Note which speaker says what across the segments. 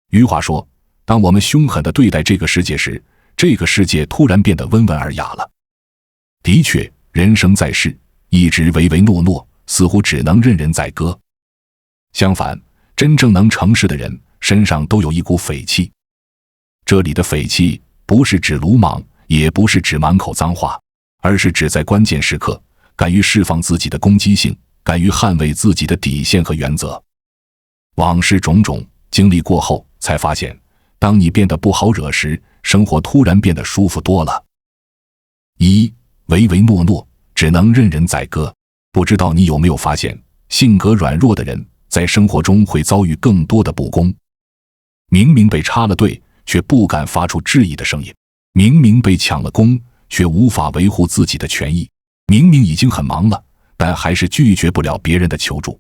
Speaker 1: 余华说，当我们凶狠地对待这个世界时，这个世界突然变得温文尔雅了。的确，人生在世，一直唯唯诺诺，似乎只能任人宰割。相反，真正能成事的人身上都有一股匪气。这里的匪气不是指鲁莽，也不是指满口脏话，而是指在关键时刻敢于释放自己的攻击性，敢于捍卫自己的底线和原则。往事种种，经历过后才发现，当你变得不好惹时，生活突然变得舒服多了。唯唯诺诺，只能任人宰割。不知道你有没有发现，性格软弱的人在生活中会遭遇更多的不公。明明被插了队，却不敢发出质疑的声音；明明被抢了功，却无法维护自己的权益；明明已经很忙了，但还是拒绝不了别人的求助。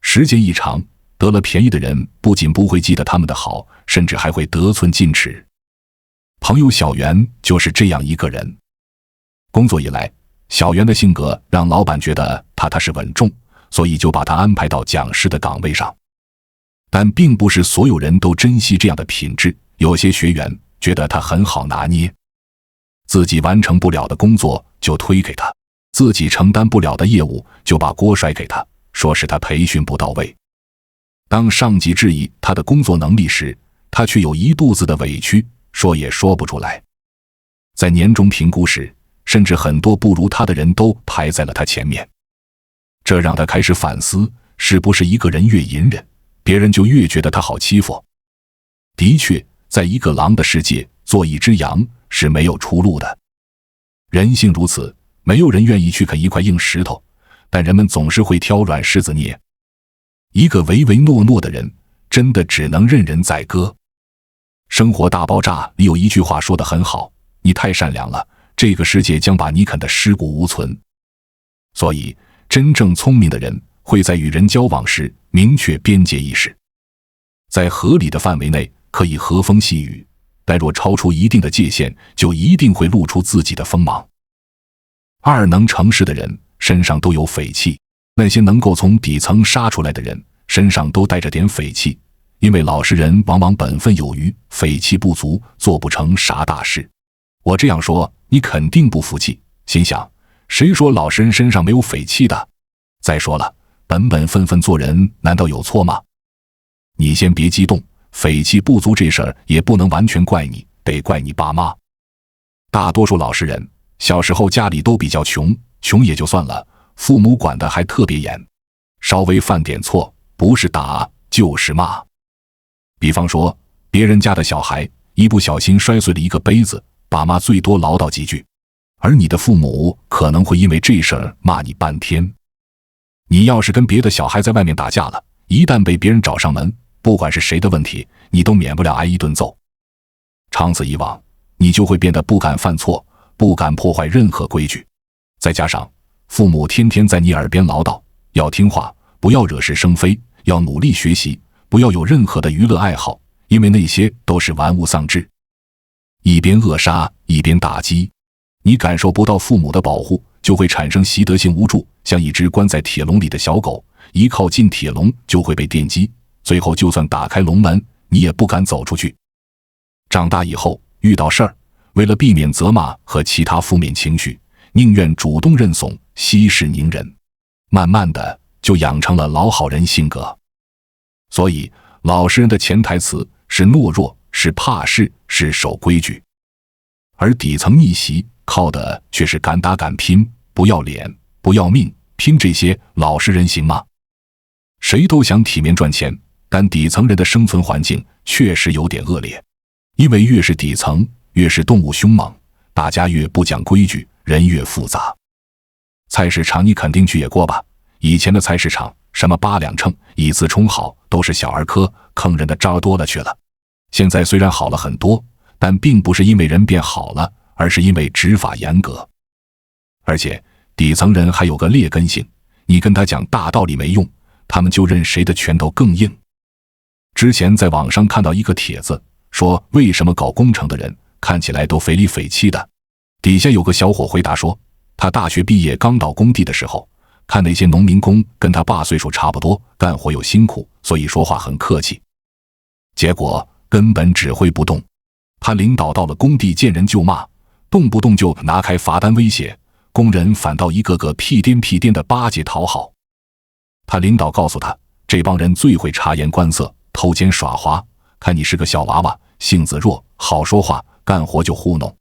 Speaker 1: 时间一长，得了便宜的人不仅不会记得他们的好，甚至还会得寸进尺。朋友小袁就是这样一个人。工作以来，小袁的性格让老板觉得他踏实稳重，所以就把他安排到讲师的岗位上。但并不是所有人都珍惜这样的品质，有些学员觉得他很好拿捏，自己完成不了的工作就推给他，自己承担不了的业务就把锅甩给他，说是他培训不到位。当上级质疑他的工作能力时，他却有一肚子的委屈，说也说不出来。在年终评估时，甚至很多不如他的人都排在了他前面，这让他开始反思，是不是一个人越隐忍，别人就越觉得他好欺负。的确，在一个狼的世界，做一只羊是没有出路的。人性如此，没有人愿意去啃一块硬石头，但人们总是会挑软柿子捏。一个唯唯诺诺的人，真的只能任人宰割。生活大爆炸里有一句话说得很好，你太善良了，这个世界将把你啃得尸骨无存。所以，真正聪明的人会在与人交往时明确边界意识，在合理的范围内可以和风细雨，但若超出一定的界限，就一定会露出自己的锋芒。能成事的人身上都有匪气，那些能够从底层杀出来的人身上都带着点匪气，因为老实人往往本分有余，匪气不足，做不成啥大事。我这样说，你肯定不服气，心想，谁说老实人身上没有匪气的？再说了，本本分分做人难道有错吗？你先别激动，匪气不足这事儿也不能完全怪你，得怪你爸妈。大多数老实人小时候家里都比较穷也就算了，父母管得还特别严，稍微犯点错，不是打就是骂。比方说，别人家的小孩一不小心摔碎了一个杯子，爸妈最多唠叨几句，而你的父母可能会因为这事儿骂你半天。你要是跟别的小孩在外面打架了，一旦被别人找上门，不管是谁的问题，你都免不了挨一顿揍。长此以往，你就会变得不敢犯错，不敢破坏任何规矩。再加上父母天天在你耳边唠叨，要听话，不要惹是生非，要努力学习，不要有任何的娱乐爱好，因为那些都是玩物丧志。一边扼杀，一边打击，你感受不到父母的保护，就会产生习得性无助，像一只关在铁笼里的小狗，一靠近铁笼就会被电击，最后就算打开笼门，你也不敢走出去。长大以后遇到事儿，为了避免责骂和其他负面情绪，宁愿主动认怂，息事宁人，慢慢的就养成了老好人性格。所以老实人的潜台词是懦弱，是怕事，是守规矩，而底层逆袭靠的却是敢打敢拼，不要脸，不要命，拼这些老实人行吗？谁都想体面赚钱，但底层人的生存环境确实有点恶劣，因为越是底层，越是动物凶猛，大家越不讲规矩，人越复杂。菜市场你肯定去也过吧，以前的菜市场什么8两秤，以次充好，都是小儿科，坑人的招多了去了。现在虽然好了很多，但并不是因为人变好了，而是因为执法严格。而且底层人还有个劣根性，你跟他讲大道理没用，他们就认谁的拳头更硬。之前在网上看到一个帖子，说为什么搞工程的人看起来都肥里肥气的，底下有个小伙回答说，他大学毕业刚到工地的时候，看那些农民工跟他爸岁数差不多，干活又辛苦，所以说话很客气。结果根本指挥不动。他领导到了工地，见人就骂，动不动就拿开罚单威胁，工人反倒一个个屁颠屁颠的巴结讨好。他领导告诉他，这帮人最会察言观色，偷奸耍滑，看你是个小娃娃，性子弱，好说话，干活就糊弄，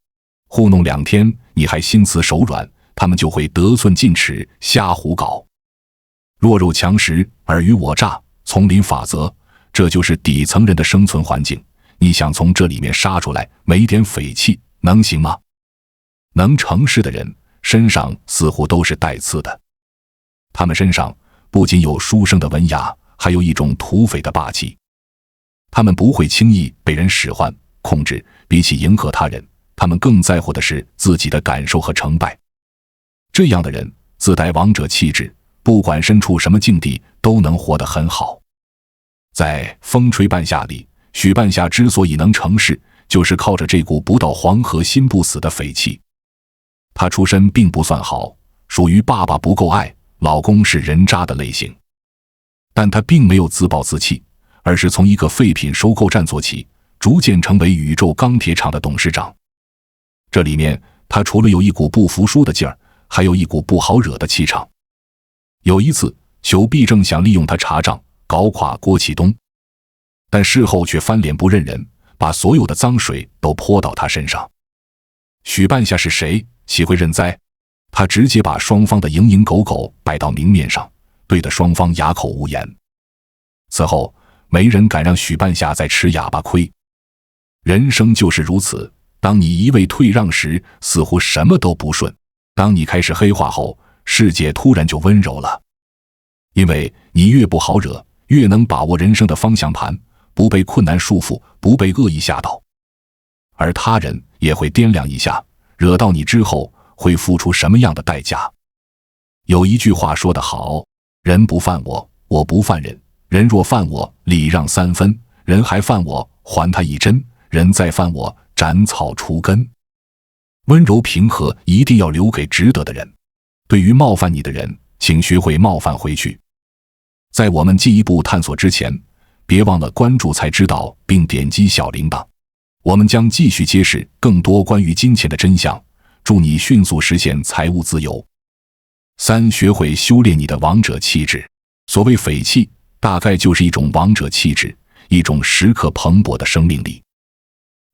Speaker 1: 糊弄2天你还心慈手软，他们就会得寸进尺，瞎胡搞。弱肉强食，尔虞我诈，丛林法则，这就是底层人的生存环境。你想从这里面杀出来，没点匪气能行吗？能成事的人身上似乎都是带刺的，他们身上不仅有书生的文雅，还有一种土匪的霸气。他们不会轻易被人使唤控制，比起迎合他人，他们更在乎的是自己的感受和成败。这样的人自带王者气质，不管身处什么境地都能活得很好。在《风吹半夏》里，许半夏之所以能成事，就是靠着这股不到黄河心不死的匪气。他出身并不算好，属于爸爸不够爱，老公是人渣的类型。但他并没有自暴自弃，而是从一个废品收购站做起，逐渐成为宇宙钢铁厂的董事长。这里面他除了有一股不服输的劲儿，还有一股不好惹的气场。有一次，裘毕正想利用他查账，搞垮郭启东，但事后却翻脸不认人，把所有的脏水都泼到他身上。许半夏是谁？岂会认栽？他直接把双方的蝇营狗苟摆到明面上，对得双方哑口无言。此后没人敢让许半夏再吃哑巴亏。人生就是如此，当你一味退让时，似乎什么都不顺；当你开始黑化后，世界突然就温柔了。因为你越不好惹，越能把握人生的方向盘，不被困难束缚，不被恶意吓倒。而他人也会掂量一下，惹到你之后会付出什么样的代价。有一句话说得好，人不犯我，我不犯人；人若犯我，礼让3分；人还犯我，还他1针；人再犯我，斩草除根。温柔平和一定要留给值得的人，对于冒犯你的人，请学会冒犯回去。在我们进一步探索之前，别忘了关注才知道并点击小铃铛，我们将继续揭示更多关于金钱的真相，助你迅速实现财务自由。3、学会修炼你的王者气质。所谓匪气，大概就是一种王者气质，一种时刻蓬勃的生命力。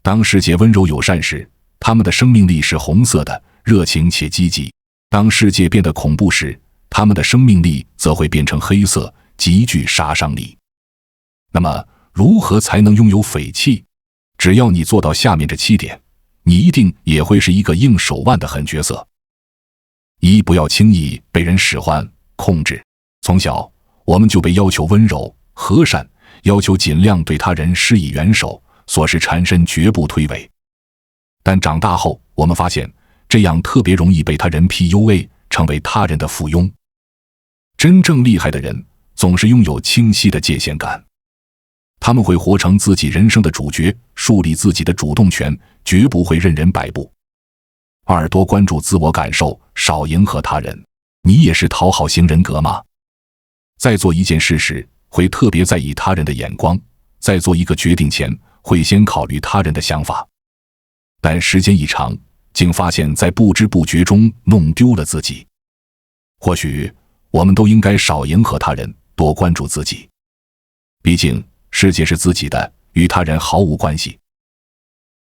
Speaker 1: 当世界温柔友善时，他们的生命力是红色的，热情且积极；当世界变得恐怖时，他们的生命力则会变成黑色，极具杀伤力。那么，如何才能拥有匪气？只要你做到下面这7点，你一定也会是一个硬手腕的狠角色。1、不要轻易被人使唤控制。从小，我们就被要求温柔和善，要求尽量对他人施以援手，琐事缠身绝不推诿。但长大后，我们发现这样特别容易被他人 PUA， 成为他人的附庸。真正厉害的人总是拥有清晰的界限感，他们会活成自己人生的主角，树立自己的主动权，绝不会任人摆布。2、多关注自我感受，少迎合他人。你也是讨好型人格吗？在做一件事时，会特别在意他人的眼光；在做一个决定前，会先考虑他人的想法。但时间一长，竟发现在不知不觉中弄丢了自己。或许我们都应该少迎合他人，多关注自己。毕竟世界是自己的，与他人毫无关系。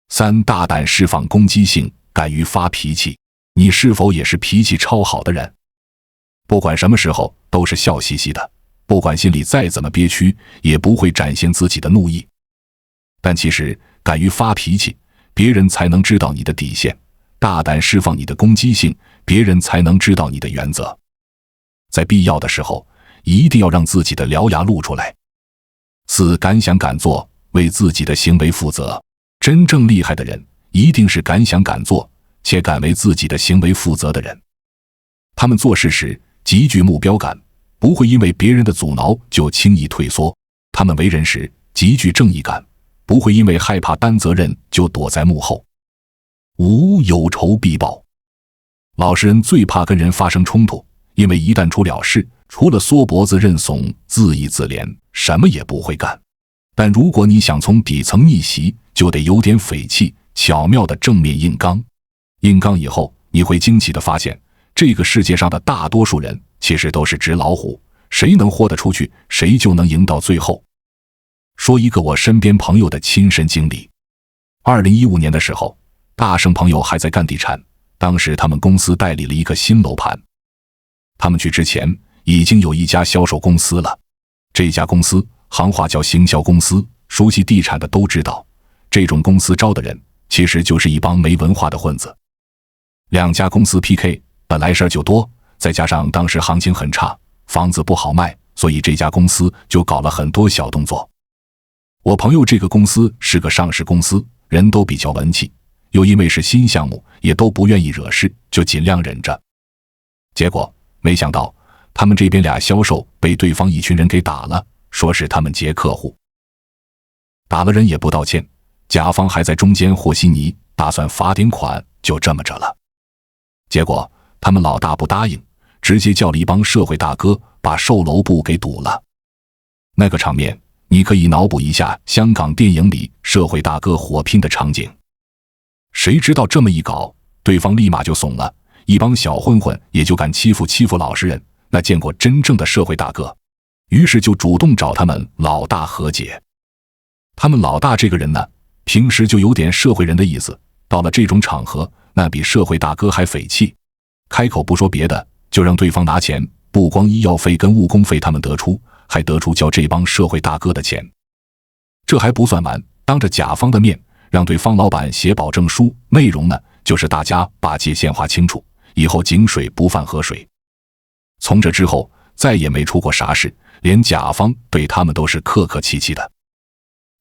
Speaker 1: 3、大胆释放攻击性，敢于发脾气。你是否也是脾气超好的人？不管什么时候都是笑嘻嘻的，不管心里再怎么憋屈，也不会展现自己的怒意。但其实敢于发脾气，别人才能知道你的底线；大胆释放你的攻击性，别人才能知道你的原则。在必要的时候，一定要让自己的獠牙露出来。4、敢想敢做，为自己的行为负责。真正厉害的人，一定是敢想敢做，且敢为自己的行为负责的人。他们做事时极具目标感，不会因为别人的阻挠就轻易退缩；他们为人时极具正义感，不会因为害怕担责任就躲在幕后。5、有仇必报。老实人最怕跟人发生冲突，因为一旦出了事，除了缩脖子认怂、自缢自怜，什么也不会干。但如果你想从底层逆袭，就得有点匪气，巧妙的正面硬刚。硬刚以后，你会惊奇地发现，这个世界上的大多数人其实都是纸老虎，谁能豁得出去，谁就能赢到最后。说一个我身边朋友的亲身经历。2015年的时候，大圣朋友还在干地产，当时他们公司代理了一个新楼盘。他们去之前已经有一家销售公司了，这家公司行话叫行销公司，熟悉地产的都知道，这种公司招的人其实就是一帮没文化的混子。两家公司 PK， 本来事儿就多，再加上当时行情很差，房子不好卖，所以这家公司就搞了很多小动作。我朋友这个公司是个上市公司，人都比较文气，又因为是新项目，也都不愿意惹事，就尽量忍着。结果没想到他们这边俩销售被对方一群人给打了，说是他们劫客户，打了人也不道歉，甲方还在中间和稀泥，打算罚点款，就这么着了。结果他们老大不答应，直接叫了一帮社会大哥把售楼部给堵了。那个场面你可以脑补一下香港电影里社会大哥火拼的场景。谁知道这么一搞，对方立马就怂了，一帮小混混也就敢欺负老实人，那见过真正的社会大哥，于是就主动找他们老大和解。他们老大这个人呢，平时就有点社会人的意思，到了这种场合，那比社会大哥还匪气，开口不说别的，就让对方拿钱，不光医药费跟误工费他们得出，还得出交这帮社会大哥的钱。这还不算完，当着甲方的面让对方老板写保证书，内容呢就是大家把界限划清楚，以后井水不犯河水。从这之后再也没出过啥事，连甲方对他们都是客客气气的。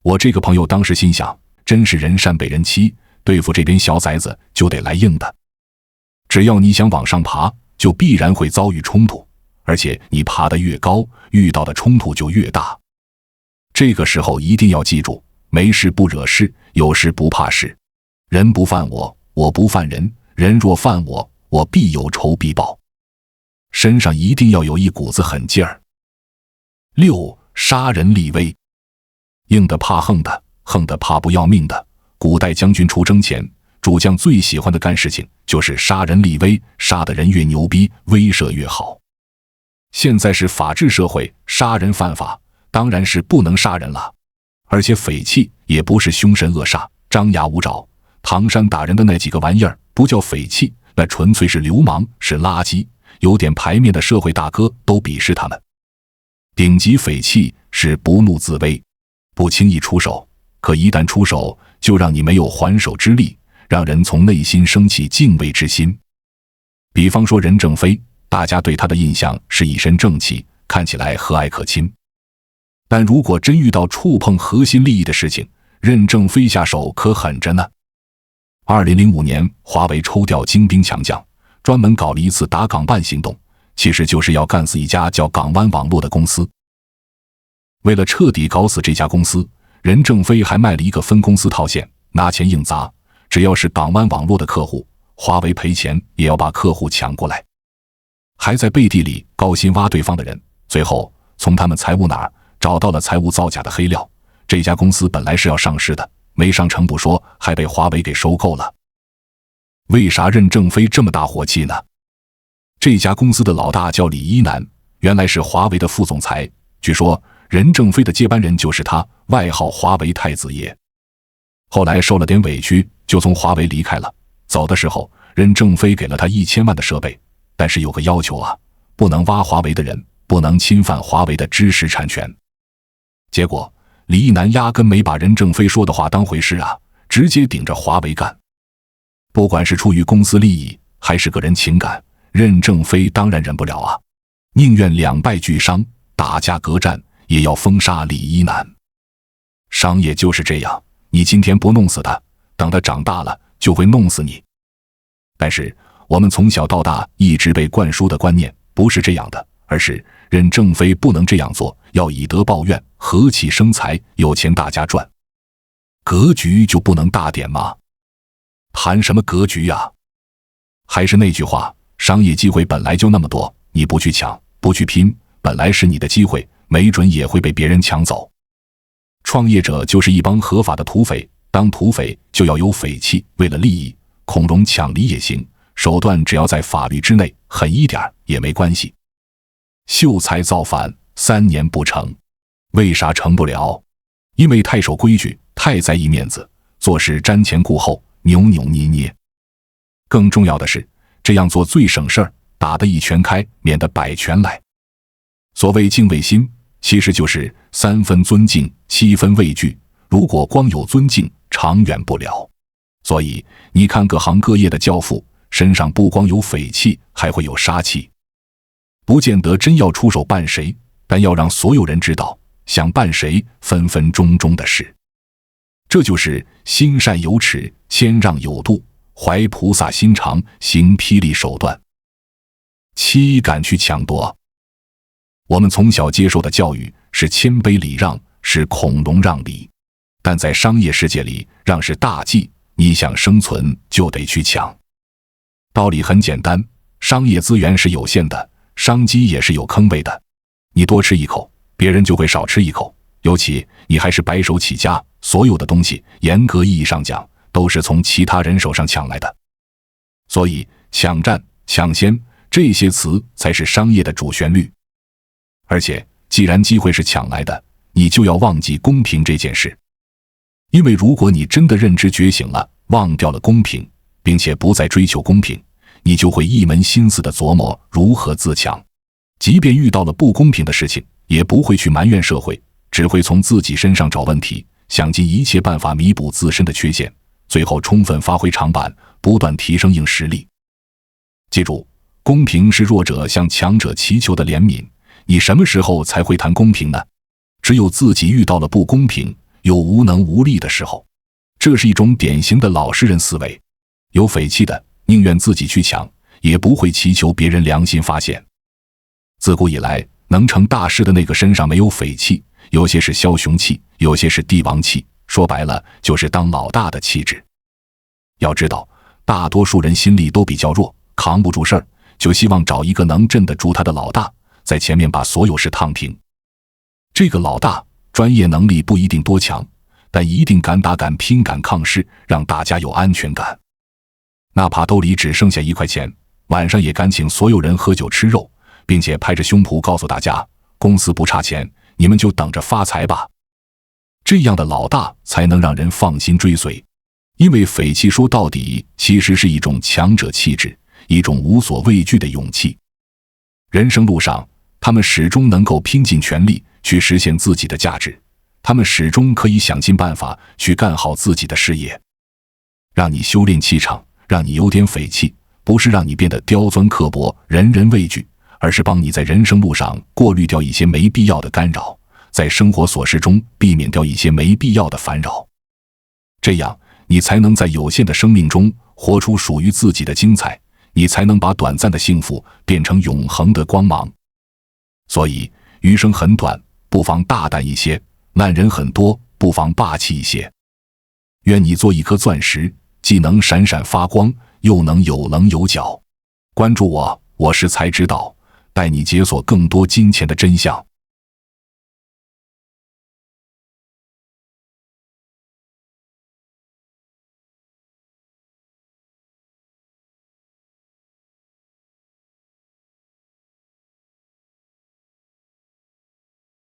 Speaker 1: 我这个朋友当时心想，真是人善被人欺，对付这边小崽子就得来硬的。只要你想往上爬，就必然会遭遇冲突，而且你爬得越高，遇到的冲突就越大。这个时候一定要记住，没事不惹事，有事不怕事。人不犯我，我不犯人，人若犯我，我必有仇必报。身上一定要有一股子狠劲儿。6. 杀人立威。硬的怕横的，横的怕不要命的。古代将军出征前，主将最喜欢的干事情就是杀人立威，杀的人越牛逼，威慑越好。现在是法治社会，杀人犯法，当然是不能杀人了。而且匪气也不是凶神恶煞，张牙舞爪。唐山打人的那几个玩意儿不叫匪气，那纯粹是流氓，是垃圾。有点牌面的社会大哥都鄙视他们。顶级匪气是不怒自威，不轻易出手，可一旦出手，就让你没有还手之力，让人从内心生起敬畏之心。比方说任正非，大家对他的印象是一身正气，看起来和蔼可亲。但如果真遇到触碰核心利益的事情，任正非下手可狠着呢。2005年，华为抽调精兵强将，专门搞了一次打港办行动，其实就是要干死一家叫港湾网络的公司。为了彻底搞死这家公司，任正非还卖了一个分公司套现，拿钱硬砸，只要是港湾网络的客户，华为赔钱也要把客户抢过来，还在背地里高薪挖对方的人，最后从他们财务那儿找到了财务造假的黑料。这家公司本来是要上市的，没上成不说，还被华为给收购了。为啥任正非这么大火气呢？这家公司的老大叫李一男，原来是华为的副总裁，据说任正非的接班人就是他，外号华为太子爷。后来受了点委屈，就从华为离开了。走的时候，任正非给了他1000万的设备，但是有个要求啊，不能挖华为的人，不能侵犯华为的知识产权。结果李一男压根没把任正非说的话当回事啊，直接顶着华为干。不管是出于公司利益还是个人情感，任正非当然忍不了啊，宁愿两败俱伤，打架革战，也要封杀李一男。商业就是这样，你今天不弄死他，等他长大了就会弄死你。但是我们从小到大一直被灌输的观念不是这样的，而是任正非不能这样做，要以德报怨，和气生财，有钱大家赚。格局就不能大点吗？谈什么格局啊？还是那句话，商业机会本来就那么多，你不去抢，不去拼，本来是你的机会，没准也会被别人抢走。创业者就是一帮合法的土匪，当土匪就要有匪气，为了利益，孔融抢梨也行，手段只要在法律之内，狠一点也没关系。秀才造反3年不成，为啥成不了？因为太守规矩，太在意面子，做事瞻前顾后，扭扭捏捏。更重要的是，这样做最省事儿，打得一拳开，免得百拳来。所谓敬畏心，其实就是3分尊敬，7分畏惧。如果光有尊敬，长远不了。所以你看各行各业的教父，身上不光有匪气，还会有杀气。不见得真要出手办谁，但要让所有人知道，想办谁分分钟钟的事。这就是心善有尺，谦让有度，怀菩萨心肠，行霹雳手段。7敢去抢夺。我们从小接受的教育是谦卑礼让，是孔融让梨。但在商业世界里，让是大忌，你想生存就得去抢。道理很简单，商业资源是有限的，商机也是有坑位的。你多吃一口，别人就会少吃一口，尤其你还是白手起家，所有的东西严格意义上讲都是从其他人手上抢来的。所以抢占、抢先这些词才是商业的主旋律。而且既然机会是抢来的，你就要忘记公平这件事。因为如果你真的认知觉醒了，忘掉了公平，并且不再追求公平，你就会一门心思地琢磨如何自强。即便遇到了不公平的事情，也不会去埋怨社会，只会从自己身上找问题，想尽一切办法弥补自身的缺陷，最后充分发挥长板，不断提升硬实力。记住，公平是弱者向强者祈求的怜悯，你什么时候才会谈公平呢？只有自己遇到了不公平，有无能无力的时候。这是一种典型的老实人思维。有匪气的宁愿自己去抢，也不会祈求别人良心发现。自古以来，能成大事的那个身上没有匪气，有些是枭雄气，有些是帝王气，说白了就是当老大的气质。要知道，大多数人心力都比较弱，扛不住事儿，就希望找一个能镇得住他的老大，在前面把所有事烫平。这个老大专业能力不一定多强，但一定敢打敢拼敢抗势，让大家有安全感。哪怕兜里只剩下1块钱，晚上也敢请所有人喝酒吃肉，并且拍着胸脯告诉大家，公司不差钱，你们就等着发财吧。这样的老大才能让人放心追随。因为匪气说到底其实是一种强者气质，一种无所畏惧的勇气。人生路上，他们始终能够拼尽全力去实现自己的价值，他们始终可以想尽办法去干好自己的事业。让你修炼气场，让你有点匪气，不是让你变得刁钻刻薄，人人畏惧，而是帮你在人生路上过滤掉一些没必要的干扰，在生活琐事中避免掉一些没必要的烦扰。这样你才能在有限的生命中活出属于自己的精彩，你才能把短暂的幸福变成永恒的光芒。所以余生很短，不妨大胆一些，烂人很多，不妨霸气一些。愿你做一颗钻石，既能闪闪发光，又能有棱有角。关注我，我是才知道，带你解锁更多金钱的真相。